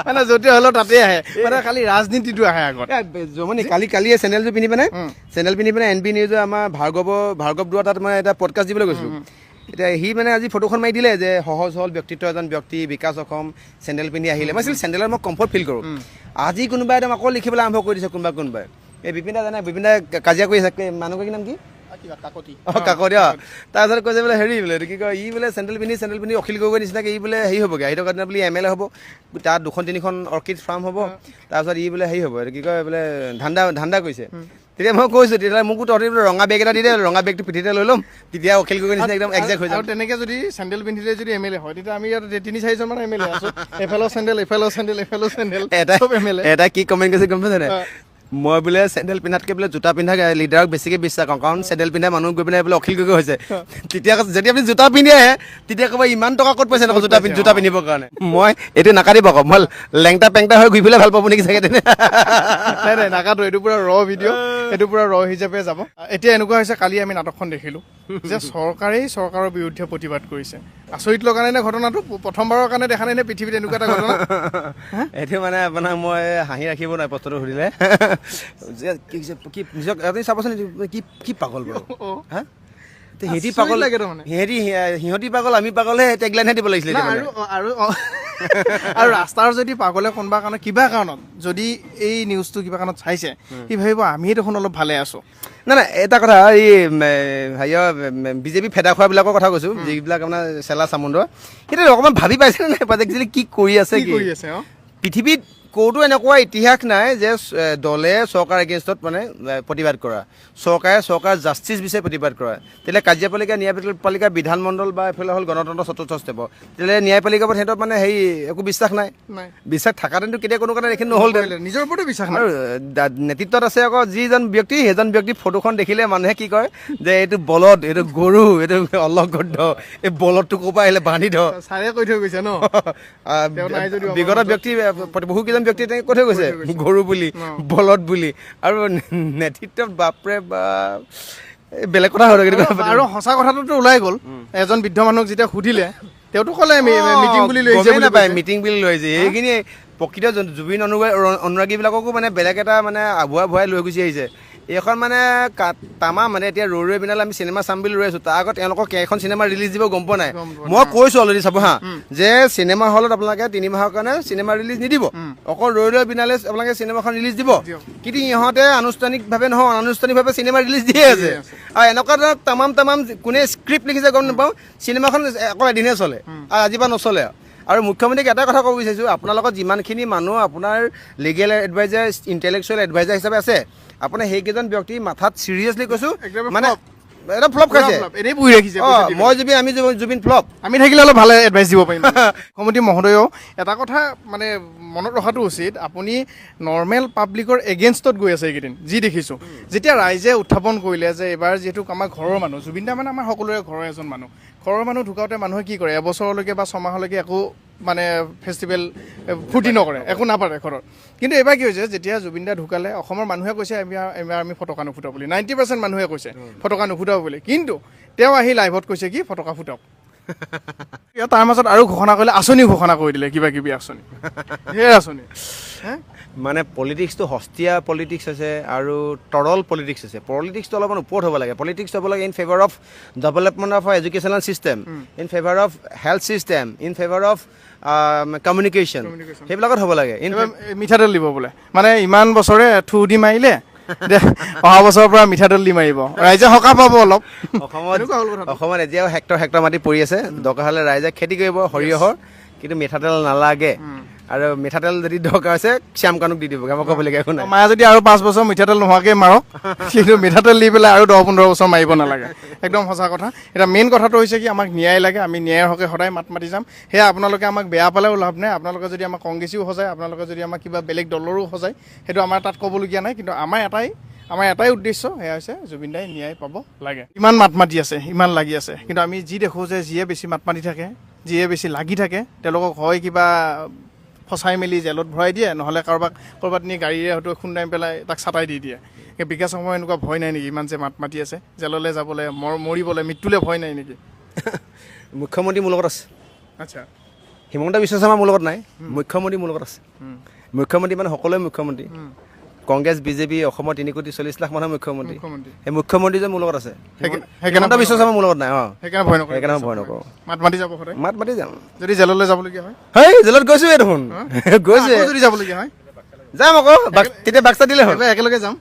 মানে য'তে হ'লেও তাতে আহে মানে খালি ৰাজনীতিটো আহে আগত জমনি কালি চেনেলযোৰ পিন্ধি পিনে চেনেল পিন্ধি পিনে NB নিউজৰ আমাৰ ভাৰ্গৱ দুৱা তাত মই এটা পডকাষ্ট দিবলৈ গৈছিলোঁ এতিয়া সি মানে আজি ফটোখন মাৰি দিলে যে সহজ সৰল ব্যক্তিত্ব এজন ব্যক্তি বিকাশ অসম চেণ্ডেল পিন্ধি আহিলে মই চেণ্ডেলত মই কমফৰ্ট ফিল কৰোঁ আজি কোনোবাই একদম আকৌ লিখিবলৈ আৰম্ভ কৰি দিছে কোনোবাই এই বিপিনদা জানে বিপিনদা কাজিয়া কৰি আছে মানুহগৰাকীৰ নাম কি কাকতি তাৰপিছত কৈছে বোলে হেৰি বোলে কি কয় ই বোলে চেণ্ডেল পিন্ধি অখিল গগৈ নিচিনাকৈ ই বোলে হেৰি হ'বগৈ আহি থকা দিনা বোলে MLA হ'ব তাত 2-3খন অৰ্কিড ফাৰ্ম হ'ব তাৰপিছত ই বোলে হেৰি হ'ব এইটো কি কয় বোলে ধান্দা কৰিছে তেতিয়া মই কৈছোঁ তেতিয়াহ'লে মোকো তহঁতি ৰঙা বেগ এটা দি দে ৰঙা বেগটো পিঠিতে লৈ ল'ম তেতিয়া অখিল গগৈ নিচিনা একদম একজেক্ট হৈ যাব তেনেকৈ যদি চেণ্ডেল পিন্ধিলে যদি MLA হয় তেতিয়া আমি ইয়াত 3-4জন মান MLA আছোঁ এফালেও চেণ্ডেল এটা কি কমেণ্ট কৰিছে গম পাইছে নাই মই বোলে চেণ্ডেল পিন্ধাতকৈ বোলে জোতা পিন্ধা লিডাৰক বেছিকৈ বিশ্বাস কৰোঁ কাৰণ চেণ্ডেল পিন্ধা মানুহ গৈ পিনে বোলে অখিল গগৈ হৈছে তেতিয়া যদি আপুনি জোতা পিন্ধি আহে তেতিয়া ক'ব ইমান টকা ক'ত পাইছে নকওঁ জোতা পিন্ধিবৰ কাৰণে মই এইটো নাকাটিব আকৌ মই লেংটা পেংটা হৈ ঘূৰি পেলাই ভাল পাব নেকি চাগে তেনে নাই নাকাটো এইটো পূৰা ভিডিঅ' এইটো পূৰা হিচাপে যাব এতিয়া এনেকুৱা হৈছে কালি আমি নাটকখন দেখিলোঁ যে চৰকাৰেই চৰকাৰৰ বিৰুদ্ধে প্ৰতিবাদ কৰিছে আচৰিত লগা নাই নে ঘটনাটো প্ৰথমবাৰৰ কাৰণে দেখা নাই নে পৃথিৱীত এনেকুৱা এটা ঘটনা এইটো মানে আপোনাক মই হাঁহি ৰাখিব নাই প্ৰশ্নটো সুধিলে কি নিজক আপুনি চাবচোন কি পাগল বাৰু হা সিহঁতি পাগল লাগে তাৰমানে সিহঁতি পাগল আমি পাগলহে টেগলাইনহে দিব লাগিছিলে আৰু ৰাস্তাৰ যদি পাগলে কোনোবা কাৰণত কিবা কাৰণত যদি এই নিউজটো কিবা কাৰণত চাইছে সি ভাবিব আমিয়ে দেখোন অলপ ভালে আছোঁ নাই এটা কথা এই হেৰিয়ৰ বিজেপি ফেদা খোৱাবিলাকৰ কথা কৈছোঁ যিবিলাক আপোনাৰ চেলা চামুণ্ডৰ সেইটো অকণমান ভাবি পাইছেনে নাই একচুৱেলি কি কৰি আছে পৃথিৱীত ক'তো এনেকুৱা ইতিহাস নাই যে দলে চৰকাৰ এগেইনষ্টত মানে প্ৰতিবাদ কৰা চৰকাৰ জাষ্টিছ বিচাৰি প্ৰতিবাদ কৰা তেতিয়াহ'লে কাৰ্যপালিকা ন্যায়পালিকা বিধানমণ্ডল বা এইফালে হ'ল গণতন্ত্ৰ চতুৰ্থ ষ্টেপৰ তেতিয়াহ'লে ন্যায়পালিকাৰ ওপৰত সিহঁতৰ মানে হেৰি একো বিশ্বাস নাই বিশ্বাস থকাহেঁতেনতো কেতিয়া কোনো কাৰণে এইখিনি নহ'ল নিজৰ ওপৰতো বিশ্বাস নাই আৰু নেতৃত্বত আছে আকৌ যিজন ব্যক্তি সেইজন ব্যক্তি ফটোখন দেখিলে মানুহে কি কয় যে এইটো বলদ এইটো গৰু এইটো অলগদ্ধ এই বলদটো ক'ৰ পৰা আহিলে বান্ধি ধৰ ছাৰে কৈ থৈ গৈছে ন বিগত ব্যক্তি বহুকেইজন ব্যক্তি কৈ থৈ গৈছে গৰু বুলি বলদ বুলি আৰু নেতৃত্বত বাপৰে বা বেলেগ কথা হৈ আৰু সঁচা কথাটোতো ওলাই গ'ল এজন বৃদ্ধ মানুহক যেতিয়া সুধিলে তেওঁতো ক'লে মিটিং বুলি লৈ মিটিং বুলি লৈ আহিছে সেইখিনি প্ৰকৃত জুবিন অনুৰাগীবিলাককো মানে বেলেগ এটা মানে আভুৱাই ভুৱাই লৈ গুচি আহিছে এইখন মানে তামা মানে এতিয়া ৰৈ বিনালে আমি চিনেমা চাম বুলি ৰৈ আছোঁ তাৰ আগত তেওঁলোকক কেইখন চিনেমা ৰিলিজ দিব গম পোৱা নাই মই কৈছোঁ অলৰেডি চাব হা যে চিনেমা হলত আপোনালোকে 3 মাহৰ কাৰণে চিনেমা ৰিলিজ নিদিব অকল ৰৈ বিনালে আপোনালোকে চিনেমাখন ৰিলিজ দিব কিন্তু ইহঁতে আনুষ্ঠানিকভাৱে নহয় অনানুষ্ঠানিকভাৱে চিনেমা ৰিলিজ দিয়ে আছে আৰু এনেকুৱা ধৰণৰ তামাম কোনে স্ক্ৰিপ্ট লিখিছে গম নাপাওঁ চিনেমাখন অকল এদিনহে চলে আৰু আজিৰ পৰা নচলে আৰু মুখ্যমন্ত্ৰীক এটা কথা ক'ব বিচাৰিছোঁ আপোনালোকৰ যিমানখিনি মানুহ আপোনাৰ লিগেল এডভাইজাৰ ইণ্টেলেকচুৱেল এডভাইজাৰ হিচাপে আছে আপোনাৰ সেইকেইজন ব্যক্তি মাথাত চিৰিয়াছলি কৈছোঁ মানে এটা ফ্লপ খাইছে এনেই বহি ৰাখিছে মই জুবিন আমি জুবিন ফ্লপ আমি থাকিলে অলপ ভাল এডভাইচ দিব পাৰিম মুখ্যমন্ত্ৰী মহোদয়েও এটা কথা মানে মনত ৰখাটো উচিত আপুনি নৰ্মেল পাব্লিকৰ এগেইনষ্টত গৈ আছে এইকেইদিন যি দেখিছোঁ যেতিয়া ৰাইজে উত্থাপন কৰিলে যে এইবাৰ যিহেতু আমাৰ ঘৰৰ মানুহ জুবিন দা মানে আমাৰ সকলোৰে ঘৰৰ এজন মানুহ ঘৰৰ মানুহ ঢুকাওঁতে মানুহে কি কৰে এবছৰলৈকে বা ছমাহলৈকে একো মানে ফেষ্টিভেল ফূৰ্তি নকৰে একো নাপাতে ঘৰত কিন্তু এইবাৰ কি হৈছে যেতিয়া জুবিন দা ঢুকালে অসমৰ মানুহে কৈছে এইবাৰ আমি ফটকা নুফুটাও বুলি 90% মানুহে কৈছে ফটকা নুফুটাও বুলি কিন্তু তেওঁ আহি লাইভত কৈছে কি ফটকা ফুটাওক তাৰ মাজত আৰু ঘোষণা কৰিলে আঁচনি ঘোষণা কৰি দিলে কিবা কিবি আঁচনি ধেৰ আঁচনি মানে পলিটিক্সটো সস্তীয়া পলিটিক্স আছে আৰু তৰল পলিটিক্স আছে পলিটিক্সটো অলপমান ওপৰত হ'ব লাগে পলিটিক্স হ'ব লাগে in favour of development of educational system in favour of health system in favour of communication সেইবিলাকত হ'ব লাগে মিঠাতেল দিব বোলে মানে ইমান বছৰে থু দি মাৰিলে অহা বছৰৰ পৰা মিঠাতেল দি মাৰিব ৰাইজে সকাহ পাব অলপ অসমত এতিয়াও হেক্টৰ মাটি পৰি আছে দৰকাৰ হ'লে ৰাইজে খেতি কৰিব সৰিয়হৰ কিন্তু মিঠাতেল নালাগে আৰু মিঠাতেল যদি দৰকাৰ হৈছে শ্যামকানুক দি দিব মই ক'বলগীয়া একো নাই মায়ে যদি আৰু 5 বছৰ মিঠাতেল নোহোৱাকৈ মাৰক কিন্তু মিঠাতেল দি পেলাই আৰু 10-15 বছৰ মাৰিব নালাগে একদম সঁচা কথা এতিয়া মেইন কথাটো হৈছে কি আমাক ন্যায় লাগে আমি ন্যায়ৰ হকে সদায় মাত মাতি যাম সেয়া আপোনালোকে আমাক বেয়া পালেও লাভ নাই আপোনালোকে যদি আমাক কংগ্ৰেছীও সজায় আপোনালোকে যদি আমাক কিবা বেলেগ দলৰো সজায় সেইটো আমাৰ তাত ক'বলগীয়া নাই কিন্তু আমাৰ এটাই উদ্দেশ্য সেয়া হৈছে জুবিন দাই ন্যায় পাব লাগে ইমান মাত মাতি আছে ইমান লাগি আছে কিন্তু আমি যি দেখোঁ যে যিয়ে বেছি মাত মাতি থাকে যিয়ে বেছি লাগি থাকে তেওঁলোকক হয় কিবা ফচাই মেলি জেলত ভৰাই দিয়ে নহ'লে ক'ৰবাত নি গাড়ীৰে হয়তো খুন্দাই পেলাই তাক চাটাই দি দিয়ে বিকাশ সময় এনেকুৱা ভয় নাই নেকি ইমান যে মাত মাতি আছে জেললৈ যাবলৈ মৰিবলৈ মৃত্যুলৈ ভয় নাই নেকি মুখ্যমন্ত্ৰী মোৰ লগত আছে আচ্ছা হিমন্ত বিশ্ব শৰ্মা মোৰ লগত নাই মুখ্যমন্ত্ৰী মোৰ লগত আছে মুখ্যমন্ত্ৰী মানে সকলোৱে মুখ্যমন্ত্ৰী কংগ্ৰেছ বিজেপি অসমৰ 3,40 লাখ মানুহৰ মুখ্যমন্ত্ৰী সেই মুখ্যমন্ত্ৰী যে মোৰ লগত আছে হিমন্ত বিশ্ব শৰ্মা মোৰ লগত নাই সেইকাৰণে ভয় নকৰোঁ মাত মাতি যাব মাত মাতি যাম যদি জেললৈ যাবলগীয়া হয় হেই জেলত গৈছোৱে দেখোন গৈছে যদি যাবলগীয়া হয় যাম আকৌ তেতিয়া বাক্সা দিলে হ'ল একেলগে যাম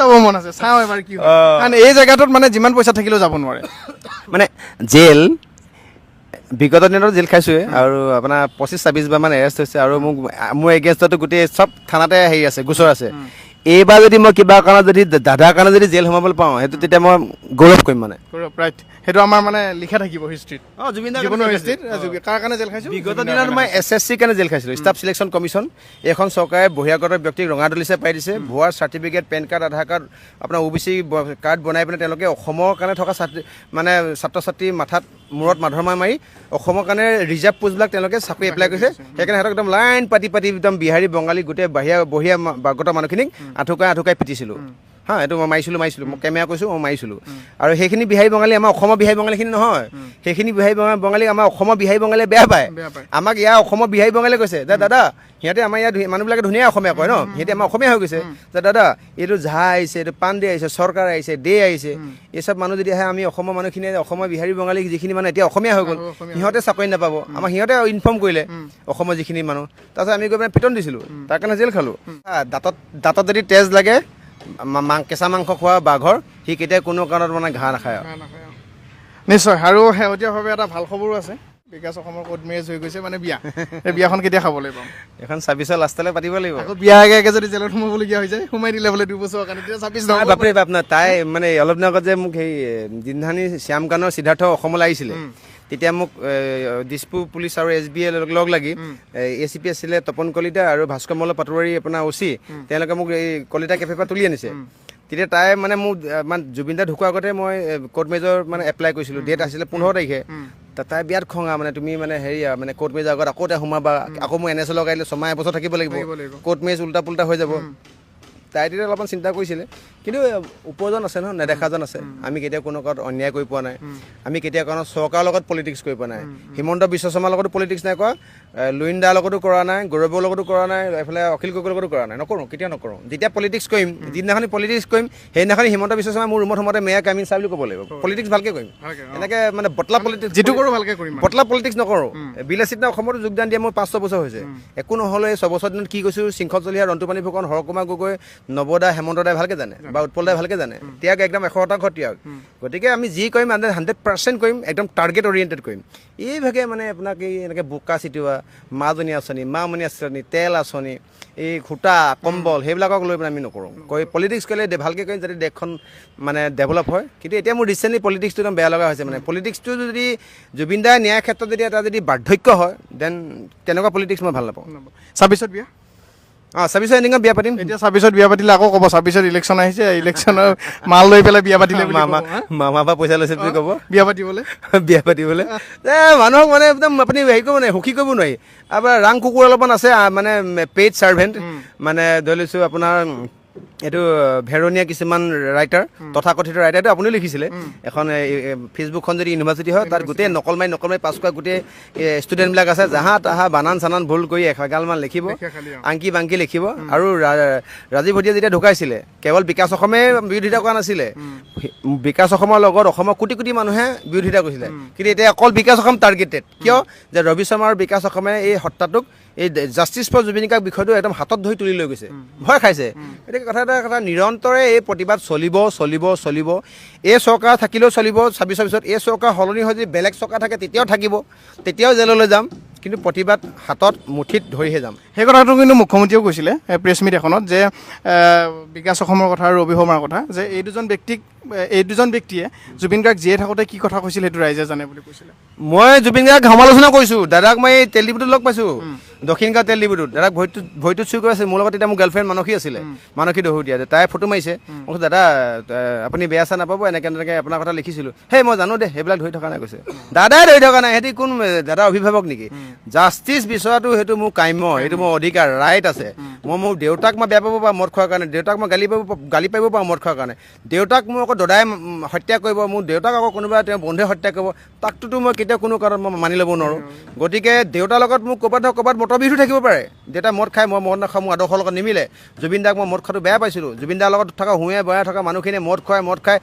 যাব মন আছে চাওঁ এবাৰ কি হয় কাৰণ এই জেগাটোত মানে যিমান পইচা থাকিলেও যাব নোৱাৰে মানে জেল বিগত দিনত জেল খাইছোৱে আৰু আপোনাৰ 25-26 বাৰমান এৰেষ্ট হৈছে আৰু মোৰ এগেইনষ্টতো গোটেই চব থানাতে হেৰি আছে গোচৰ আছে এইবাৰ যদি মই কিবা কাৰণত যদি দাদাৰ কাৰণে যদি জেল সোমাবলৈ পাওঁ সেইটো তেতিয়া মই গৌৰৱ কৰিম মানে ৰাইট সেইটো আমাৰ মানে লিখা থাকিব হিষ্ট্ৰীত জীৱনৰ হিষ্ট্ৰীত কাৰ কাৰণে জেল খাইছোঁ বিগত দিনত মই SSC কাৰণে জেল খাইছিলোঁ ষ্টাফ চিলেকশ্যন কমিশ্যন এইখন চৰকাৰে বহিৰাগত ব্যক্তিক ৰঙা দলিচে পাই দিছে ভুৱা চাৰ্টিফিকেট পেন কাৰ্ড আধাৰ কাৰ্ড আপোনাৰ OBC কাৰ্ড বনাই পিনে তেওঁলোকে অসমৰ কাৰণে থকা মানে ছাত্ৰ ছাত্ৰী মাথাত মূৰত মাধৰ মাৰি অসমৰ কাৰণে ৰিজাৰ্ভ পোষ্টবিলাক তেওঁলোকে চাকৰি এপ্লাই কৰিছে সেইকাৰণে সিহঁতক একদম লাইন পাতি একদম বিহাৰী বঙালী গোটেই বহিয়া বাগত মানুহখিনিক আঁঠুকাই পিটিছিলোঁ হা এইটো মই মাৰিছিলোঁ মই কেমেৰা কৈছোঁ মই মাৰিছিলোঁ আৰু সেইখিনি বিহাৰী বঙালী আমাৰ অসমৰ বিহাৰী বঙালীখিনি নহয় সেইখিনি বিহাৰী বঙালী আমাৰ অসমৰ বিহাৰী বঙালীয়ে বেয়া পায় আমাক ইয়াৰ অসমৰ বিহাৰী বঙালীয়ে কৈছে যে দাদা সিহঁতে আমাৰ ইয়াত মানুহবিলাকে ধুনীয়া অসমীয়া কয় ন সিহঁতে আমাৰ অসমীয়া হৈ গৈছে যে দাদা এইটো ঝা আহিছে এইটো পাণ্ডে আহিছে চৰকাৰ আহিছে দে আহিছে এই চব মানুহ যদি আহে আমি অসমৰ মানুহখিনিয়ে অসমৰ বিহাৰী বঙালী যিখিনি মানুহ এতিয়া অসমীয়া হৈ গ'ল সিহঁতে চাকৰি নাপাব আমাক সিহঁতে ইনফৰ্ম কৰিলে অসমৰ যিখিনি মানুহ তাৰপিছত আমি গৈ পেলাই পিটন দিছিলোঁ তাৰ কাৰণে জেল খালোঁ দাঁতত যদি তেজ লাগে কেঁচা মাংস খোৱা বাঘৰ সি কেতিয়া কোনো কাৰণত মানে ঘাঁহ নাখায় নিশ্চয় আৰু শেহতীয়াভাৱে এটা ভাল খবৰো আছে বিকাশ অসমৰ কোৰ্ট মেৰেজ হৈ গৈছে মানে বিয়া এই বিয়াখন কেতিয়া খাব লাগিব এখন 26 লাষ্টলৈ পাতিব লাগিব আকৌ বিয়া আগে যদি জেলত সোমাবলগীয়া হৈ যায় সোমাই দিলে বোলে 2 বছৰৰ কাৰণে তেতিয়া 26 বাপৰে বাপ না তাই মানে অলপ দিনৰ আগত যে মোক সেই জিন্ধানী শ্যামকানৰ সিদ্ধাৰ্থ অসমলৈ আহিছিলে তেতিয়া মোক দিছপুৰ পুলিচ আৰু SBA লগ লাগি ACP আছিলে তপন কলিতা আৰু ভাস্কৰ মল্ল পাটোৱাৰী আপোনাৰ OC তেওঁলোকে মোক এই কলিতা কেফেৰ পৰা তুলি আনিছে তেতিয়া তাই মানে মোক মানে জুবিন দা ঢুকোৱাৰ আগতে মই কোৰ্ট মেজৰ মানে এপ্লাই কৰিছিলোঁ ডেট আছিলে 15 তাৰিখে তাই বিৰাট খঙা মানে তুমি মানে হেৰি মানে কোৰ্ট মেজৰ আগত আকৌ সোমাবা আকৌ মই NS লগাইলে 6 বছৰ থাকিব লাগিব কোৰ্ট মেজ উল্টা পুল্টা হৈ যাব তাই তেতিয়া অলপমান চিন্তা কৰিছিলে কিন্তু উপৰজন আছে নহয় নেদেখাজন আছে আমি কেতিয়া কোনো কাৰণত অন্যায় কৰি পোৱা নাই আমি কেতিয়া কাৰণত চৰকাৰৰ লগত পলিটিক্স কৰি পোৱা নাই হিমন্ত বিশ্ব শৰ্মাৰ লগতো পলিটিক্স নাই কৰা লুইণ্ডাৰ লগতো কৰা নাই গৌৰৱৰ লগতো কৰা নাই এইফালে অখিল গগৈৰ লগতো কৰা নাই নকৰোঁ কেতিয়া নকৰোঁ যেতিয়া পলিটিক্স কৰিম যিদিনাখনি পলিটিক্স কৰিম সেইদিনাখনি হিমন্ত বিশ্ব শৰ্মা মোৰ ৰুমত সোমাওঁতে মেয়া কামিন চাহ বুলি ক'ব লাগিব পলিটিক্স ভালকৈ কৰিম এনেকৈ মানে বটলা পলিটিক্স যিটো কৰোঁ ভালকৈ কৰিম বটলা পলিটিক্স নকৰোঁ বিলাসিতা অসমতো যোগদান দিয়া মোৰ 5-6 বছৰ হৈছে একো নহ'লে 6 বছৰ দিনত কি কৈছোঁ শৃংখল চলিহা ৰন্তুপানী ফুকন হৰকুমাৰ গগৈ নৱ দা হেমন্ত দাই ভালকৈ জানে বা উৎপল দাই ভালকৈ জানে ত্যাগ একদম 100% ত্যাগ গতিকে আমি যি কৰিম 100% কৰিম একদম টাৰ্গেট অৰিয়েণ্টেড কৰিম এইভাগে মানে আপোনাক এই এনেকৈ বোকা চিটোৱা মাজনী আঁচনি মামনি আঁচনি তেল আঁচনি এই সূতা কম্বল সেইবিলাকক লৈ পেলাই আমি নকৰোঁ পলিটিক্স কৰিলে ভালকৈ কৰিম যাতে দেশখন মানে ডেভেলপ হয় কিন্তু এতিয়া মোৰ ৰিচেণ্টলি পলিটিক্সটো একদম বেয়া লগা হৈছে মানে পলিটিক্সটো যদি জুবিন দাৰ ন্যায় ক্ষেত্ৰত যদি এটা যদি বাৰ্ধক্য হয় দেন তেনেকুৱা পলিটিক্স মই ভাল নাপাওঁ 26ত বিয়া 26 এণ্ডিঙত বিয়া পাতিম এতিয়া 26ত বিয়া পাতিলে আকৌ ক'ব 26ত ইলেকশ্যন আহিছে ইলেকশ্যনৰ মাল লৈ পেলাই বিয়া পাতিলে মামা পৰা পইচা লৈছে বুলি ক'ব বিয়া পাতিবলৈ বিয়া পাতিবলৈ মানুহক মানে একদম আপুনি হেৰি কৰিব নোৱাৰি সুখী কৰিব নোৱাৰি আপোনাৰ ৰাং কুকুৰ অলপমান আছে মানে পেইড ছাৰ্ভেণ্ট মানে ধৰি লৈছোঁ আপোনাৰ এইটো ভেৰনীয়া কিছুমান ৰাইটাৰ তথাকথিত ৰাইটাৰটো আপুনিও লিখিছিলে এখন ফেচবুকখন যদি ইউনিভাৰ্চিটি হয় তাত গোটেই নকল মাৰি পাছ কৰা গোটেই ষ্টুডেণ্টবিলাক আছে জাহা তাহা বানান চানান ভুল কৰি এগালমান লিখিব আংকি বাংকি লিখিব আৰু ৰাজীৱ ভটিয়া যেতিয়া ঢুকাইছিলে কেৱল বিকাশ অসমে বিৰোধিতা কৰা নাছিলে বিকাশ অসমৰ লগত অসমৰ কোটি কোটি মানুহে বিৰোধিতা কৰিছিলে কিন্তু এতিয়া অকল বিকাশ অসম টাৰ্গেটেড কিয় যে ৰবি শৰ্মা আৰু বিকাশ অসমে এই হত্যাটোক এই জাষ্টিছ ফৰ জুবিন গাৰ্গ বিষয়টো একদম হাতত ধৰি তুলি লৈ গৈছে ভয় খাইছে গতিকে কথা নিৰন্তৰে এই প্ৰতিবাদ চলিব এই চৰকাৰ থাকিলেও চলিব 26 পিছত এই চৰকাৰ সলনি হৈ যদি বেলেগ চৰকাৰ থাকে তেতিয়াও থাকিব তেতিয়াও জেললৈ যাম কিন্তু প্ৰতিবাদ হাতত মুঠিত ধৰিহে যাম সেই কথাটো কিন্তু মুখ্যমন্ত্ৰীয়েও কৈছিলে প্ৰেছ মিট এখনত যে বিকাশ অসমৰ কথা আৰু ৰবি শৰ্মাৰ কথা যে এই দুজন ব্যক্তিয়ে জুবিন গাৰ্গ জীয়াই থাকোঁতে কি কথা কৈছিল সেইটো ৰাইজে জানে বুলি কৈছিলে মই জুবিন গাৰ্গ সমালোচনা কৰিছোঁ দাদাক মই তেল ডিপুটোত লগ পাইছোঁ দক্ষিণ গাঁও তেল ডিপুটোত দাদাক ভৰিটোত চুই কৰি আছে মোৰ লগত তেতিয়া মোৰ গাৰ্লফ্ৰেণ্ড মানসী আছিলে মানসী দহোটীয়া তাই ফটো মাৰিছে মই কৈছোঁ দাদা আপুনি বেয়া চা নাপাব এনেকৈ আপোনাৰ কথা লিখিছিলোঁ সেই মই জানো দে সেইবিলাক ধৰি থকা নাই কৈছে দাদাই ধৰি থকা নাই সিহঁতি কোন দাদা অভিভাৱক নেকি জাষ্টিছ বিচৰাটো সেইটো মোৰ কাম্য সেইটো মোৰ অধিকাৰ ৰাইট আছে মই মোৰ দেউতাক মই বেয়া পাব পাৰোঁ মদ খোৱাৰ কাৰণে দেউতাক মই গালি পাৰিব পাৰোঁ মদ খোৱাৰ কাৰণে দেউতাক মোৰ আকৌ দদাই হত্যা কৰিব মোৰ দেউতাক আকৌ কোনোবা তেওঁ বন্ধুৱে হত্যা কৰিব তাকটোতো মই কেতিয়াও কোনো কাৰণত মই মানি ল'ব নোৱাৰোঁ গতিকে দেউতাৰ লগত মোক ক'ৰবাত মতবিৰোধো থাকিব পাৰে দেউতা মদ খাই মই মদ নাখাওঁ মোৰ আদৰ্শৰ লগত নিমিলে জুবিন দাক মই মদ খোৱাটো বেয়া পাইছিলোঁ জুবিন দাৰ লগত থকা হুঁৱে বৰাই থকা মানুহখিনিয়ে মদ খাই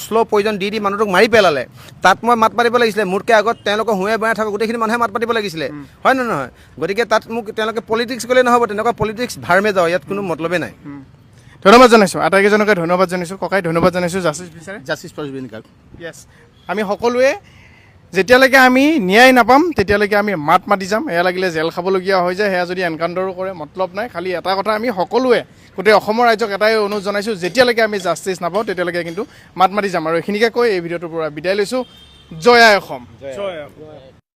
শ্ল' পয়জন দি মানুহটোক মাৰি পেলালে তাত মই মাত পাতিব লাগিছিলে মোতকৈ আগত তেওঁলোকৰ হুঁৱে বৰাই থকা গোটেইখিনি মানুহে মাত পাতিব লাগিছিলে হয় নে নহয় গতিকে তাত মোক তেওঁলোকে পলিটিক্স কৰিলে নহ'ব তেনেকুৱা পলিটিক্স ভাৰমে যাওঁ ইয়াত কোনো মতলবেই নাই ধন্যবাদ জনাইছোঁ আটাইকেইজনকে ধন্যবাদ জানিছোঁ ককাই ধন্যবাদ জানিছোঁ জাষ্টিছ বিচাৰে জাষ্টিছ ফৰ জুবিন গাৰ্গ য়েছ আমি সকলোৱে যেতিয়ালৈকে আমি ন্যায় নাপাম তেতিয়ালৈকে আমি মাত মাতি যাম এয়া লাগিলে জেল খাবলগীয়া হৈ যায় সেয়া যদি এনকাউণ্টাৰো কৰে মতলব নাই খালি এটা কথা আমি সকলোৱে গোটেই অসমৰ ৰাইজক এটাই অনুৰোধ জনাইছোঁ যেতিয়ালৈকে আমি জাষ্টিছ নাপাওঁ তেতিয়ালৈকে কিন্তু মাত মাতি যাম আৰু এইখিনিকে কৈ এই ভিডিঅ'টোৰ পৰা বিদায় লৈছোঁ জয় আই অসম